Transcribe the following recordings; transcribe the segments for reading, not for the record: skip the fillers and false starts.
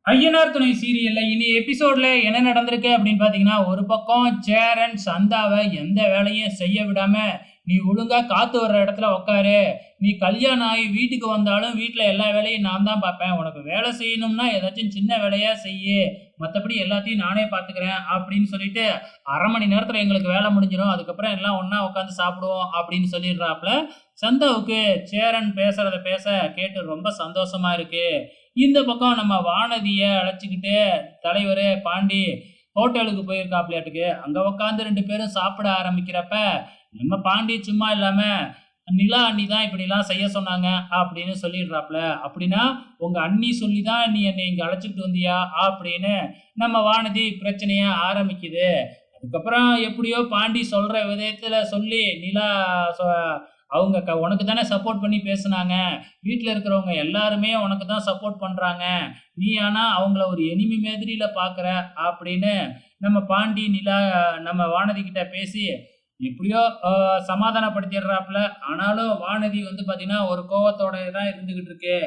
ஐயனார் துணை சீரியல்ல இனி எபிசோட்ல என்ன நடந்திருக்கு அப்படின்னு பாத்தீங்கன்னா, ஒரு பக்கம் சேரன் சந்தாவ எந்த வேலையும் செய்ய விடாம, "நீ ஒழுங்கா காத்து வர்ற இடத்துல உட்காரு. நீ கல்யாணம் ஆகி வீட்டுக்கு வந்தாலும் வீட்ல எல்லா வேலையும் நான் தான் பார்ப்பேன். உனக்கு வேலை செய்யணும்னா ஏதாச்சும் சின்ன வேலையா செய்யு. மத்தபடி எல்லாத்தையும் நானே பார்த்துக்கிறேன்." அப்படின்னு சொல்லிட்டு, "1/2 மணி நேரத்துல எங்களுக்கு வேலை முடிஞ்சிரும். அதுக்கப்புறம் எல்லாம் ஒண்ணா உட்காந்து சாப்பிடுவோம்." அப்படின்னு சொல்லிடுறாப்புல. சந்தாவுக்கு சேரன் பேசுறத பேச கேட்டு ரொம்ப சந்தோஷமா இருக்கு. இந்த பக்கம் நம்ம வானதிய அழைச்சுக்கிட்டு தலைவரு பாண்டி ஹோட்டலுக்கு போயிருக்காப்லயாட்டுக்கு. அங்க உட்காந்து 2 பேரும் சாப்பிட ஆரம்பிக்கிறப்ப, நம்ம பாண்டி சும்மா இல்லாம, "நிலா அண்ணி தான் இப்படிலாம் செய்ய சொன்னாங்க" அப்படின்னு சொல்லிடுறாப்ல. "அப்படின்னா, உங்க அண்ணி சொல்லி தான் நீ என்னை இங்க அழைச்சுக்கிட்டு வந்தியா?" அப்படின்னு நம்ம வானதி பிரச்சனைய ஆரம்பிக்குது. அதுக்கப்புறம் எப்படியோ பாண்டி சொல்ற விதத்துல சொல்லி, "நிலா சொ அவங்க உனக்கு தானே சப்போர்ட் பண்ணி பேசுனாங்க. வீட்ல இருக்கிறவங்க எல்லாருமே உனக்கு தான் சப்போர்ட் பண்றாங்க. நீ ஆனா அவங்கள ஒரு எனிமி மாதிரில பார்க்குற." அப்படின்னு நம்ம பாண்டி, நிலா நம்ம வானதி கிட்ட பேசி எப்படியோ சமாதானப்படுத்திடுறாப்புல. ஆனாலும் வானதி வந்து பார்த்தீங்கன்னா, ஒரு கோவத்தோட தான் இருந்துகிட்டு இருக்கு.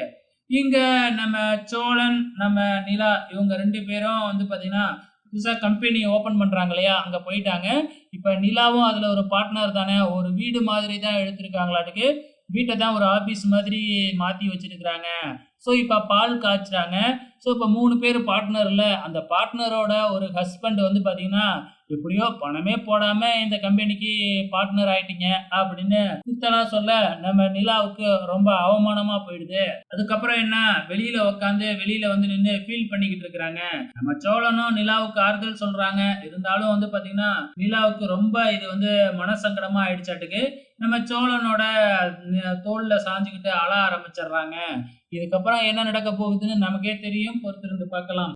இங்க நம்ம சோழன், நம்ம நிலா இவங்க 2 பேரும் வந்து பார்த்தீங்கன்னா, புதுசா கம்பெனி ஓப்பன் பண்றாங்க இல்லையா? அங்க போயிட்டாங்க. இப்ப நிலாவும் அதுல ஒரு பார்ட்னர் தானே! ஒரு வீடு மாதிரி தான் எடுத்திருக்காங்களாட்டுக்கு. வீட்ட தான் ஒரு ஆபீஸ் மாதிரி மாத்தி வச்சிருக்கிறாங்க. ஸோ, இப்ப பால் காய்ச்சுறாங்க. ஸோ, இப்ப 3 பேரு பார்ட்னர்ல, அந்த பார்ட்னரோட ஒரு ஹஸ்பண்ட் வந்து பார்த்தீங்கன்னா, "எப்படியோ பணமே போடாம இந்த கம்பெனிக்கு பார்ட்னர் ஆயிட்டீங்க" அப்படின்னு குத்தலாம் சொல்ல, நம்ம நிலாவுக்கு ரொம்ப அவமானமா போயிடுது. அதுக்கப்புறம் என்ன, வெளியில வந்து நின்னு ஃபீல் பண்ணிக்கிட்டு இருக்கிறாங்க. நம்ம சோழனும் நிலாவுக்கு ஆறுதல் சொல்றாங்க. இருந்தாலும் வந்து பார்த்தீங்கன்னா, நிலாவுக்கு ரொம்ப இது வந்து மனசங்கடமா ஆயிடுச்சாட்டுக்கு. நம்ம சோழனோட தோள்ல சாஞ்சுகிட்டு அழ ஆரம்பிச்சர்றாங்க. இதுக்கப்புறம் என்ன நடக்க போகுதுன்னு நமக்கே தெரியும். பொறுத்திருந்து பார்க்கலாம்.